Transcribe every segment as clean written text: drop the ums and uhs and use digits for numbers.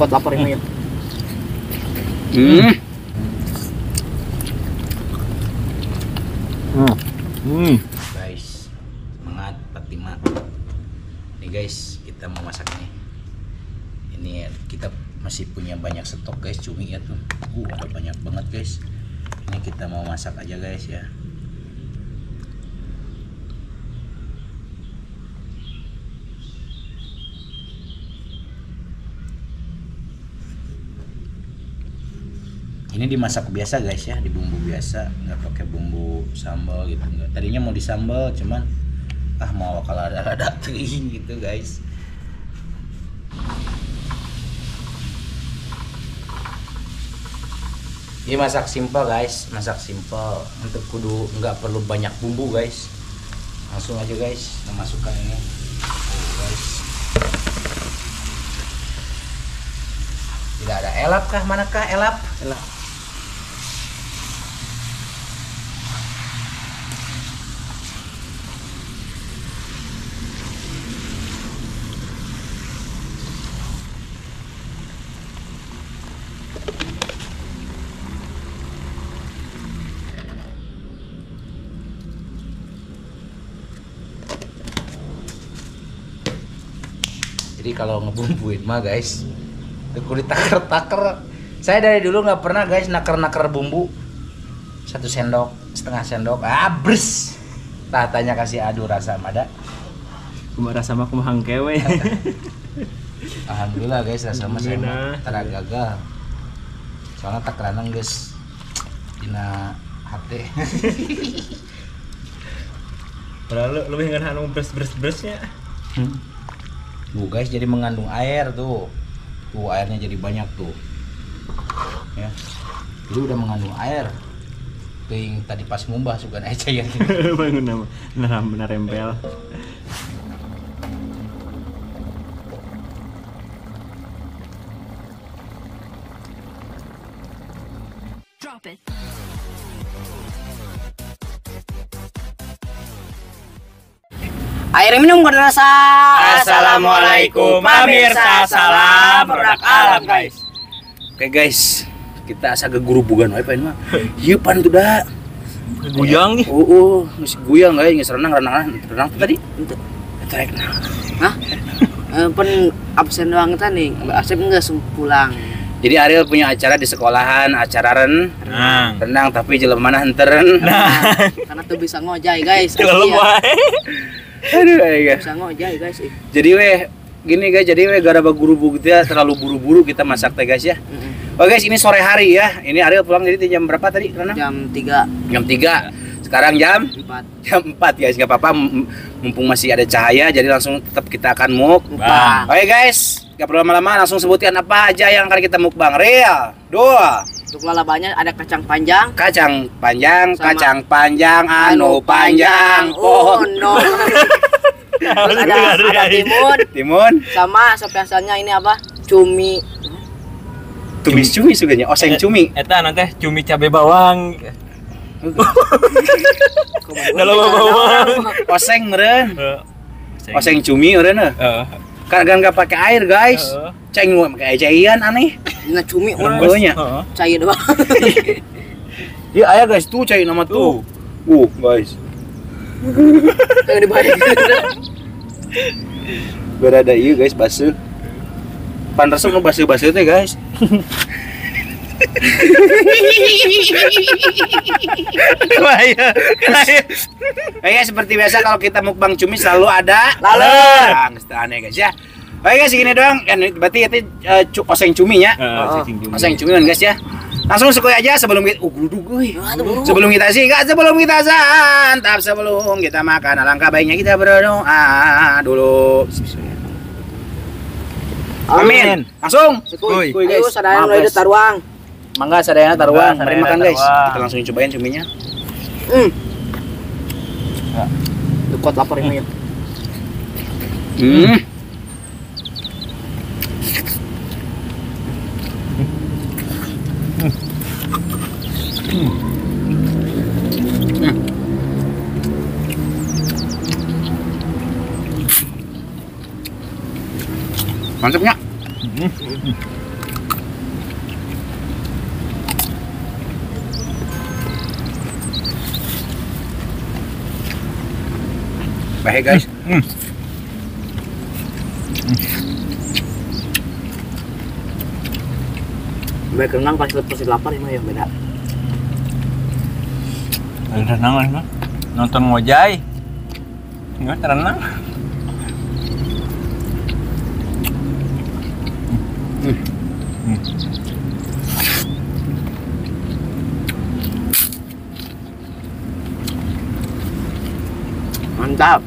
Kuat lapar ini ya. Guys, semangat 45. Nih guys, kita mau masak nih. Ini kita masih punya banyak stok guys, cumi ya tuh. Ada banyak banget guys. Ini kita mau masak aja guys ya. Ini dimasak biasa guys ya, di bumbu biasa, nggak pakai bumbu sambal gitu. Nggak. Tadinya mau disambal, cuman mau kalau ada teuing gitu guys. Ini masak simple guys, masak simple. Untuk kudu nggak perlu banyak bumbu guys. Langsung aja guys, kita masukkan ini. Guys. Tidak ada elap kah? Manakah elap? Elap. Jadi kalau ngebumbuin mah guys, kulit taker-taker. Saya dari dulu nggak pernah guys naker-naker bumbu. 1 sendok, setengah sendok, abres. Tanya kasih adu rasa mada. Kumaha rasa mah kumaha hangkewe. Alhamdulillah guys, rasa mah saya tara gagal. Soalnya takaranang guys dina hati. Padahal lebih ngan anu beres-beresnya. Tuh guys, jadi mengandung air tuh. Tuh airnya jadi banyak tuh. Ya. Jadi udah mengandung air. Tuh yang tadi pas ngumbah sugan aja ya. Bangun benar rempel. Drop it. Air minum berrasa. Assalamualaikum pemirsa, salam produk alam guys. Oke guys, kita asa gegurubugan wae pain mah. Ieu pan tuh da. Guyang nih. Geus guyang guys, geus renang tadi. Trek. Hah? Pen absen doang tadi. Asep geus pulang. Jadi Ariel punya acara di sekolahan, acara renang tapi jelema mana henteren. Karena tuh bisa ngojay guys. Kelelem wae. Aduh guys. Bisa ngojay guys. Jadi gini guys, gara guru kita terlalu buru-buru kita masak teh guys ya. Oke guys, ini sore hari ya. Ini Ariel pulang jadi jam berapa tadi? Jam 3. Jam 3. Sekarang jam 4. Jam 4 guys, nggak apa-apa mumpung masih ada cahaya, jadi langsung tetap kita akan mukbang. Oke guys, nggak perlu lama-lama, langsung sebutkan apa aja yang akan kita mukbang. Real, 2. Untuk lalabanya ada kacang panjang. Kacang panjang, Sama kacang panjang, anu panjang, oh no. Terus ada timun, sama sop biasanya ini apa? Cumi. Cumi suganya, oseng cumi. Eta nanti cumi cabe bawang. Dalam bawang. Oseng meureun. Oseng cumi meureun. Kan nggak pakai air guys. Ceng pakai cairan aneh. Ini cumi Rembonya. cair doang. Iya aya guys tuh cair nama tuh. Guys. Yang dibalik. Berada ieu guys basuh. Pan resep nu basuh-basuh teh guys. Kayak seperti biasa kalau kita mukbang cumi selalu ada laleur. Aneh guys ya. Oke guys, segini doang. Kan berarti itu oseng cumi ya. Oseng cumi kan guys ya. Langsung sekali aja sebelum kita sebelum kita singkat, sebelum kita santap, sebelum kita makan, alangkah baiknya kita berdoa dulu. Amin. Langsung. Kuy guys. Ayo sadayana mulai taruang. Mangga sadayana taruang. Mari makan guys. Kita langsung cobain cuminya. Kuat lapar ini ya. Mantapnya. Pahe guys. Baik renang pas pasti lapar ini ya beda. Renang lah mah. Nonton ngojay. Enggak renang. Mantap.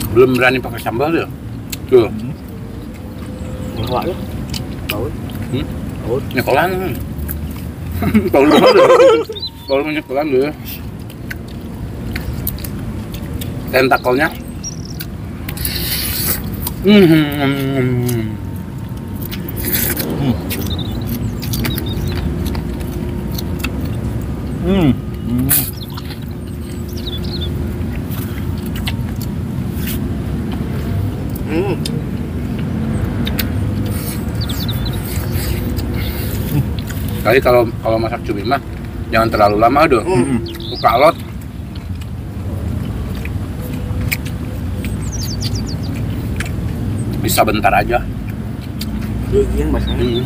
Belum berani pakai sambal tuh. Tuh. Bawa lu. Baut. Baut. Nyekolan. Baul dulu. Baul nyekolan dulu. Tentakelnya. Kali kalau masak cumi mah jangan terlalu lama dong. Buka alot. Bisa bentar aja. Iya bahasanya.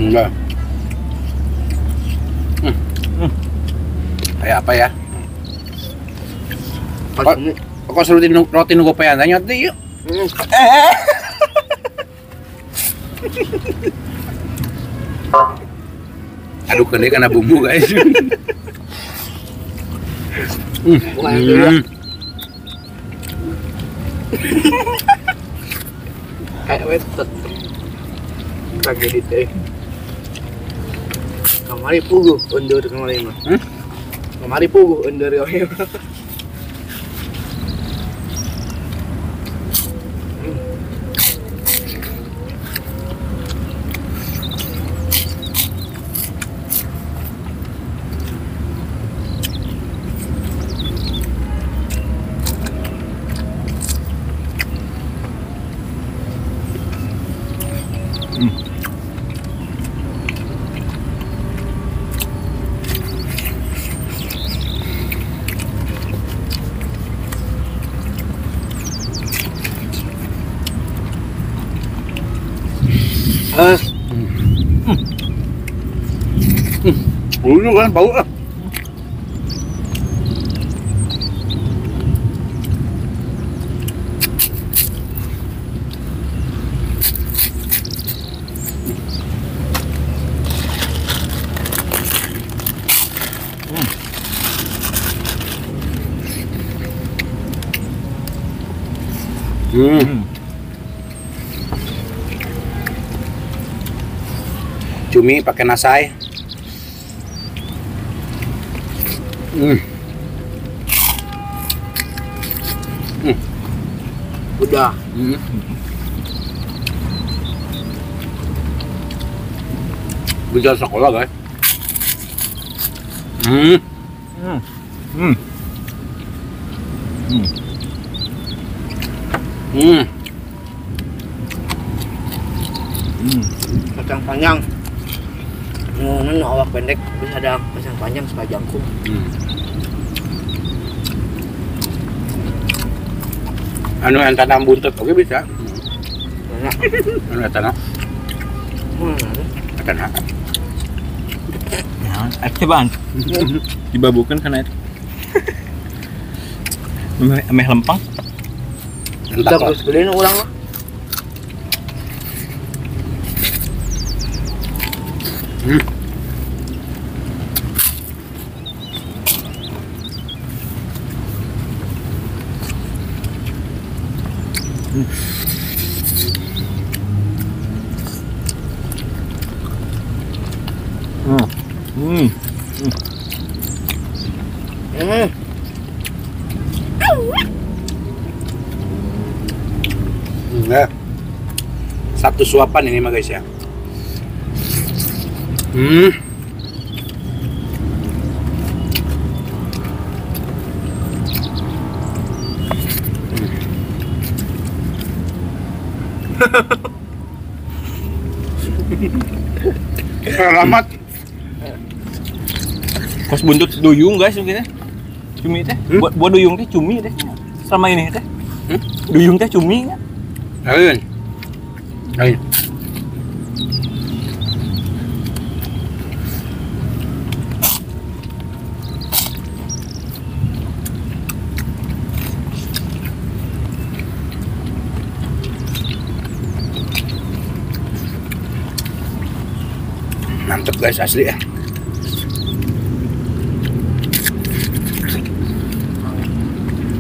Enggak. Kayak apa ya? Kok seru roti nu gopean tanya teh yuk. Aduh kene karena bumbu guys. Kayak wetet. Lagi di teh. Kamari pugu undur kamari mah. Kamari pugu undur ya. Baunya kan bau ah. Cumi pakai nasai. Udah. Belajar sekolah guys. Kacang panjang. Ngono awak pendek bisa ada kacang panjang suka jangkung. Anu yang tanam buntut oke bisa. Enak. Anu yang tanam. Tanam. Ya, coba dibabukan karena itu. Ameh lempang. Kita terus beliin ulang mah. Satu suapan ini mah guys ya. Selamat. Kos buntut duyung guys mungkin teh. Cumi teh. Buat duyung teh cumi teh. Selama ini teh. Duyung teh cumi kan? Lain. Lain. Mantap guys, asli ya.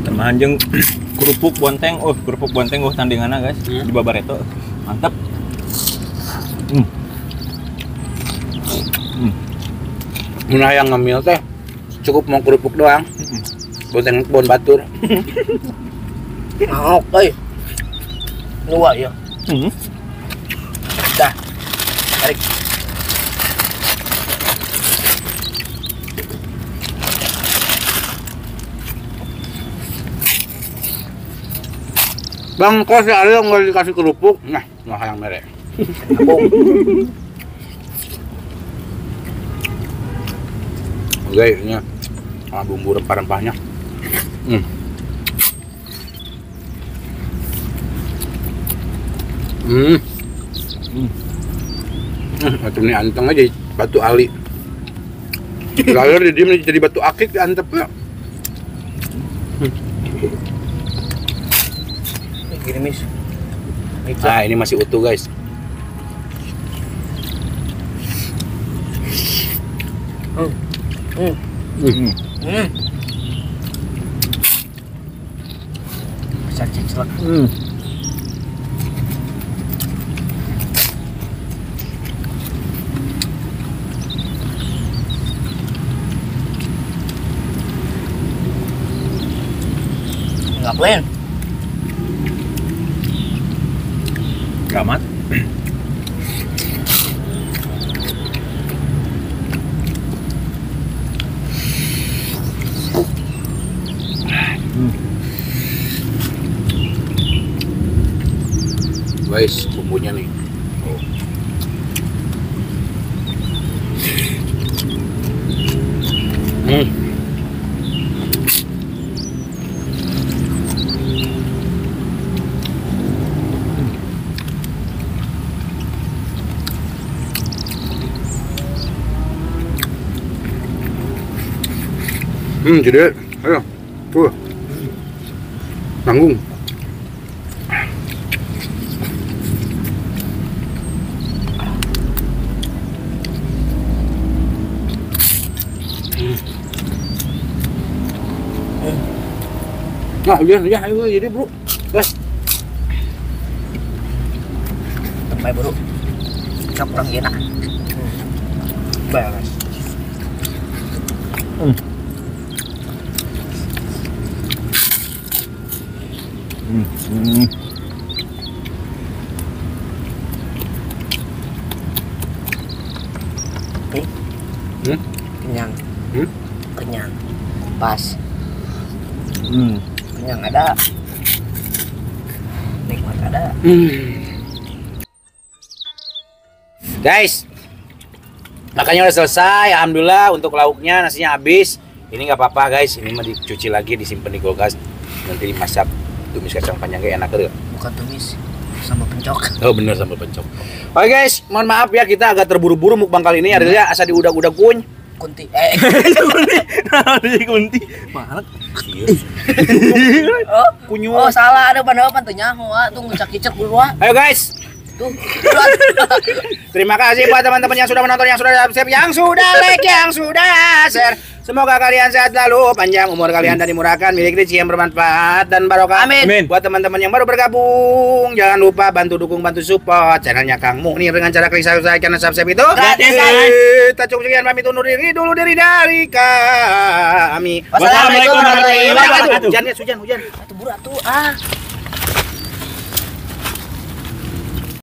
Temahan jeung kerupuk bonteng. Oh, kerupuk bonteng tandinganna guys di Babareto. Mantap. Mun yang ngemil teh cukup mau kerupuk doang. Bonteng bon batur. Mau, Dua ya. Dah. Tarik. Bang, kok si Aryo nggak dikasih kerupuk? Nah, yang merek. Oke, ini bumbu rempah-rempahnya. Macam ini anteng aja batu ali. Lalu dia jadi batu akik diantep ya. Gini mis. Nah, ini masih utuh guys. Bisa cicak. Nggak plain. Gamat. Guys, bumbunya nih. Jadi, ayo, tuh, tanggung. Nah, ya, ayo, jadi bro, guys. Tempai bro. Caprang gina. Beres. Kenyang. Kenyang. Pas. Kenyang ada. Nikmat ada. Guys, makannya udah selesai. Alhamdulillah untuk lauknya nasinya habis. Ini nggak apa-apa guys. Ini mah dicuci lagi, disimpan di kulkas. Nanti dimasak tumis kacang panjangnya enak kan? Bukan tumis, sambal pencok. Oh bener, sambal pencok. Oke guys, mohon maaf ya kita agak terburu-buru mukbang kali ini. Artinya asa diudak-udak kuny. Kunti. Kunti. Mana? Kunyu. Oh salah, ada pandangan tuh nyaho. Tuh ngecak-ngecak dulu. Ayo guys. Tuh. Terima kasih buat teman-teman yang sudah menonton, yang sudah subscribe, yang sudah like, yang sudah share. Semoga kalian sehat selalu, panjang umur kalian dan dimurahkan, milik rezeki yang bermanfaat dan barokah. Amin. Buat teman-teman yang baru bergabung, jangan lupa bantu dukung, bantu support channelnya Kang Munir dengan cara klik subscribe karena subscribe itu gratis. Kita cukup sekian, pamit undur diri dulu dari kami. Wassalamualaikum warahmatullahi wabarakatuh. Hujan. Atuh buru atuh.